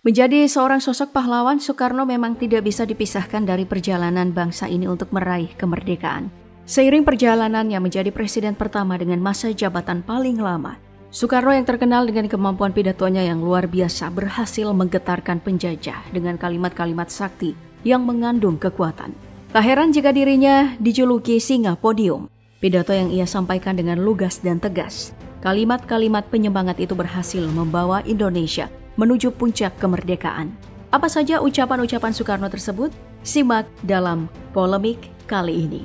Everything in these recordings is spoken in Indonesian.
Menjadi seorang sosok pahlawan, Soekarno memang tidak bisa dipisahkan dari perjalanan bangsa ini untuk meraih kemerdekaan. Seiring perjalanannya menjadi presiden pertama dengan masa jabatan paling lama, Soekarno yang terkenal dengan kemampuan pidatonya yang luar biasa berhasil menggetarkan penjajah dengan kalimat-kalimat sakti yang mengandung kekuatan. Tak heran jika dirinya dijuluki singa podium. Pidato yang ia sampaikan dengan lugas dan tegas. Kalimat-kalimat penyemangat itu berhasil membawa Indonesia menuju puncak kemerdekaan. Apa saja ucapan-ucapan Soekarno tersebut? Simak dalam polemik kali ini.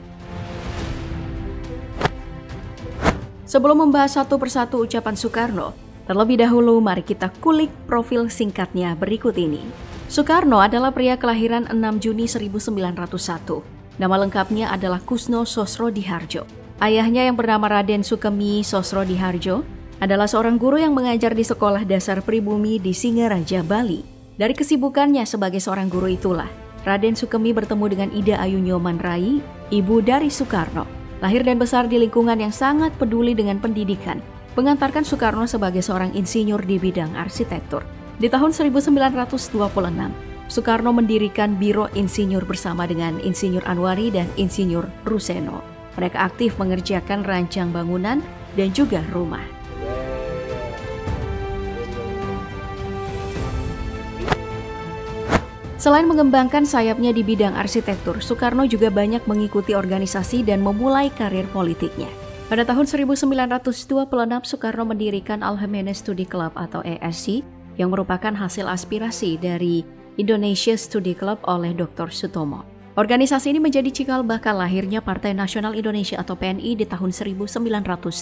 Sebelum membahas satu persatu ucapan Soekarno, terlebih dahulu mari kita kulik profil singkatnya berikut ini. Soekarno adalah pria kelahiran 6 Juni 1901. Nama lengkapnya adalah Kusno Sosrodihardjo. Ayahnya yang bernama Raden Sukemi Sosrodihardjo adalah seorang guru yang mengajar di Sekolah Dasar Pribumi di Singaraja, Bali. Dari kesibukannya sebagai seorang guru itulah, Raden Sukemi bertemu dengan Ida Ayu Nyoman Rai, ibu dari Soekarno. Lahir dan besar di lingkungan yang sangat peduli dengan pendidikan, mengantarkan Soekarno sebagai seorang insinyur di bidang arsitektur. Di tahun 1926, Soekarno mendirikan Biro Insinyur bersama dengan Insinyur Anwari dan Insinyur Ruseno. Mereka aktif mengerjakan rancang bangunan dan juga rumah. Selain mengembangkan sayapnya di bidang arsitektur, Soekarno juga banyak mengikuti organisasi dan memulai karir politiknya. Pada tahun 1926, Soekarno mendirikan Algemene Studi Club atau ESC yang merupakan hasil aspirasi dari Indonesia Studi Club oleh Dr. Sutomo. Organisasi ini menjadi cikal bakal lahirnya Partai Nasional Indonesia atau PNI di tahun 1927.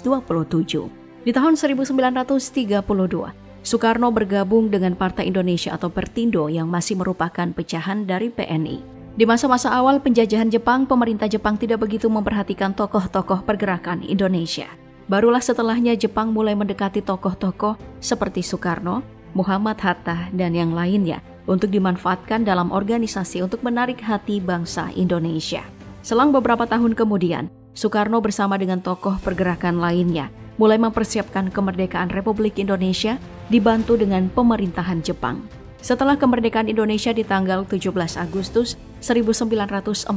Di tahun 1932, Soekarno bergabung dengan Partai Indonesia atau Pertindo yang masih merupakan pecahan dari PNI. Di masa-masa awal penjajahan Jepang, pemerintah Jepang tidak begitu memperhatikan tokoh-tokoh pergerakan Indonesia. Barulah setelahnya Jepang mulai mendekati tokoh-tokoh seperti Soekarno, Muhammad Hatta, dan yang lainnya untuk dimanfaatkan dalam organisasi untuk menarik hati bangsa Indonesia. Selang beberapa tahun kemudian, Soekarno bersama dengan tokoh pergerakan lainnya mulai mempersiapkan kemerdekaan Republik Indonesia dibantu dengan pemerintahan Jepang. Setelah kemerdekaan Indonesia di tanggal 17 Agustus 1945,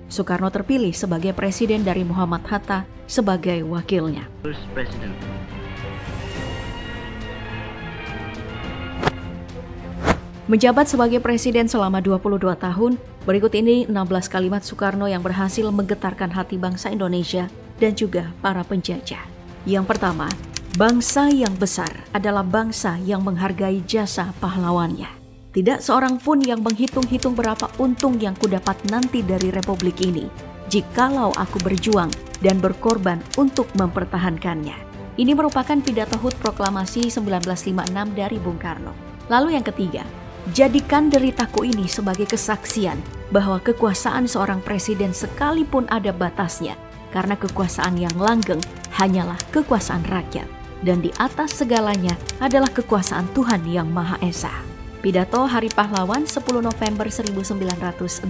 Soekarno terpilih sebagai presiden dari Muhammad Hatta sebagai wakilnya. Menjabat sebagai presiden selama 22 tahun, berikut ini 16 kalimat Soekarno yang berhasil menggetarkan hati bangsa Indonesia dan juga para penjajah. Yang pertama, bangsa yang besar adalah bangsa yang menghargai jasa pahlawannya. Tidak seorang pun yang menghitung-hitung berapa untung yang kudapat nanti dari republik ini, jikalau aku berjuang dan berkorban untuk mempertahankannya. Ini merupakan pidato HUT Proklamasi 1956 dari Bung Karno. Lalu yang ketiga, jadikan deritaku ini sebagai kesaksian bahwa kekuasaan seorang presiden sekalipun ada batasnya, karena kekuasaan yang langgeng hanyalah kekuasaan rakyat, dan di atas segalanya adalah kekuasaan Tuhan yang Maha Esa. Pidato Hari Pahlawan 10 November 1961.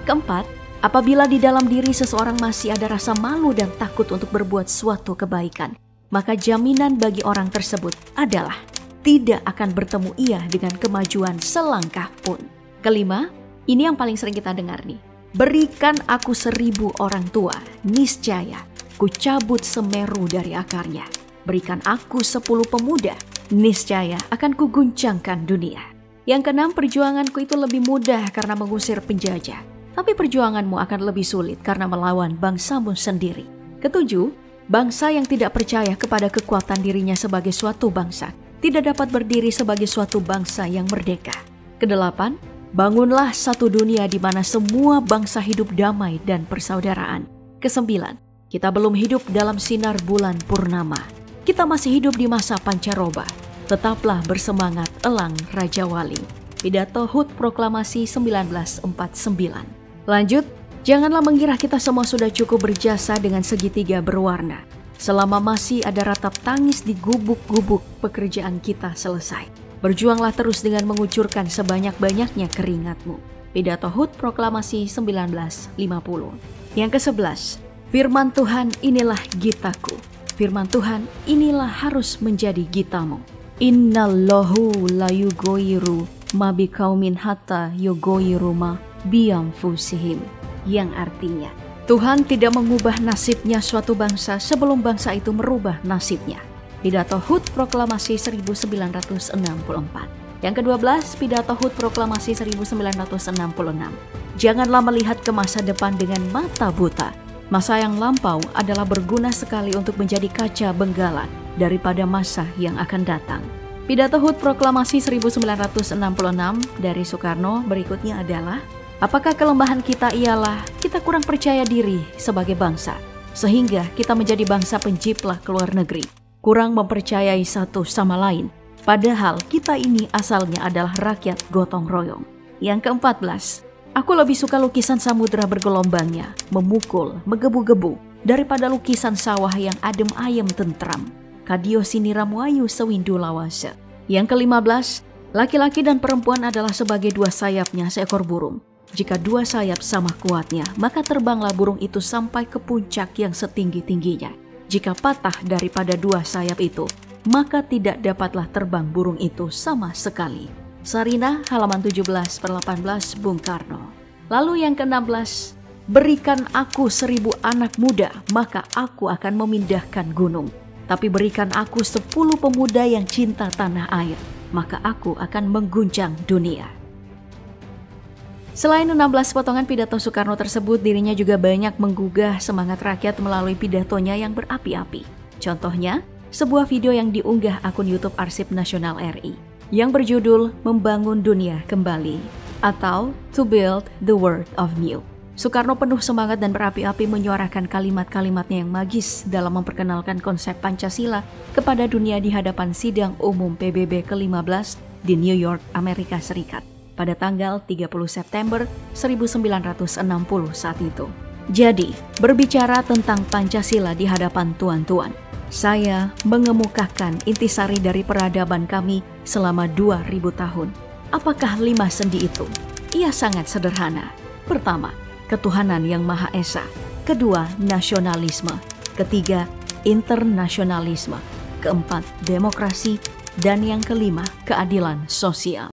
Keempat, apabila di dalam diri seseorang masih ada rasa malu dan takut untuk berbuat suatu kebaikan, maka jaminan bagi orang tersebut adalah tidak akan bertemu ia dengan kemajuan selangkah pun. Kelima, ini yang paling sering kita dengar nih. Berikan aku 1000 orang tua, niscaya ku cabut Semeru dari akarnya. Berikan aku 10 pemuda, niscaya akan kuguncangkan dunia. Yang keenam, perjuanganku itu lebih mudah karena mengusir penjajah, tapi perjuanganmu akan lebih sulit karena melawan bangsamu sendiri. Ketujuh, bangsa yang tidak percaya kepada kekuatan dirinya sebagai suatu bangsa tidak dapat berdiri sebagai suatu bangsa yang merdeka. Kedelapan, bangunlah satu dunia di mana semua bangsa hidup damai dan persaudaraan. Kesembilan, kita belum hidup dalam sinar bulan purnama. Kita masih hidup di masa pancaroba. Tetaplah bersemangat elang Raja Wali. Pidato HUT Proklamasi 1949. Lanjut, janganlah mengira kita semua sudah cukup berjasa dengan segitiga berwarna. Selama masih ada ratap tangis di gubuk-gubuk, pekerjaan kita selesai. Berjuanglah terus dengan mengucurkan sebanyak-banyaknya keringatmu. Pidato HUT Proklamasi 1950. Yang ke-11, firman Tuhan inilah gitaku. Firman Tuhan inilah harus menjadi gitamu. Innallahu la yughayyiru ma biqaumin hatta yughayyiru ma bianfusihim, yang artinya Tuhan tidak mengubah nasibnya suatu bangsa sebelum bangsa itu merubah nasibnya. Pidato HUT Proklamasi 1964. Yang ke-12, Pidato HUT Proklamasi 1966. Janganlah melihat ke masa depan dengan mata buta. Masa yang lampau adalah berguna sekali untuk menjadi kaca benggala daripada masa yang akan datang. Pidato HUT Proklamasi 1966 dari Soekarno berikutnya adalah, apakah kelemahan kita ialah kita kurang percaya diri sebagai bangsa, sehingga kita menjadi bangsa penjiplak ke luar negeri, kurang mempercayai satu sama lain, padahal kita ini asalnya adalah rakyat gotong royong. Yang ke-14, aku lebih suka lukisan samudera bergelombangnya, memukul, menggebu-gebu, daripada lukisan sawah yang adem ayem tentram. Kadio siniramu ayu sewindu lawase. Yang ke-15, laki-laki dan perempuan adalah sebagai dua sayapnya seekor burung. Jika dua sayap sama kuatnya, maka terbanglah burung itu sampai ke puncak yang setinggi-tingginya. Jika patah daripada dua sayap itu, maka tidak dapatlah terbang burung itu sama sekali. Sarinah halaman 17/18 Bung Karno. Lalu yang ke-16, berikan aku 1000 anak muda, maka aku akan memindahkan gunung. Tapi berikan aku 10 pemuda yang cinta tanah air, maka aku akan mengguncang dunia. Selain 16 potongan pidato Soekarno tersebut, dirinya juga banyak menggugah semangat rakyat melalui pidatonya yang berapi-api. Contohnya, sebuah video yang diunggah akun YouTube Arsip Nasional RI yang berjudul Membangun Dunia Kembali atau To Build the World of New. Soekarno penuh semangat dan berapi-api menyuarakan kalimat-kalimatnya yang magis dalam memperkenalkan konsep Pancasila kepada dunia di hadapan sidang umum PBB ke-15 di New York, Amerika Serikat pada tanggal 30 September 1960 saat itu. Jadi, berbicara tentang Pancasila di hadapan tuan-tuan, saya mengemukakan intisari dari peradaban kami selama 2000 tahun. Apakah 5 sendi itu? Ia sangat sederhana. Pertama, ketuhanan yang Maha Esa. Kedua, nasionalisme. Ketiga, internasionalisme. Keempat, demokrasi. Dan yang kelima, keadilan sosial.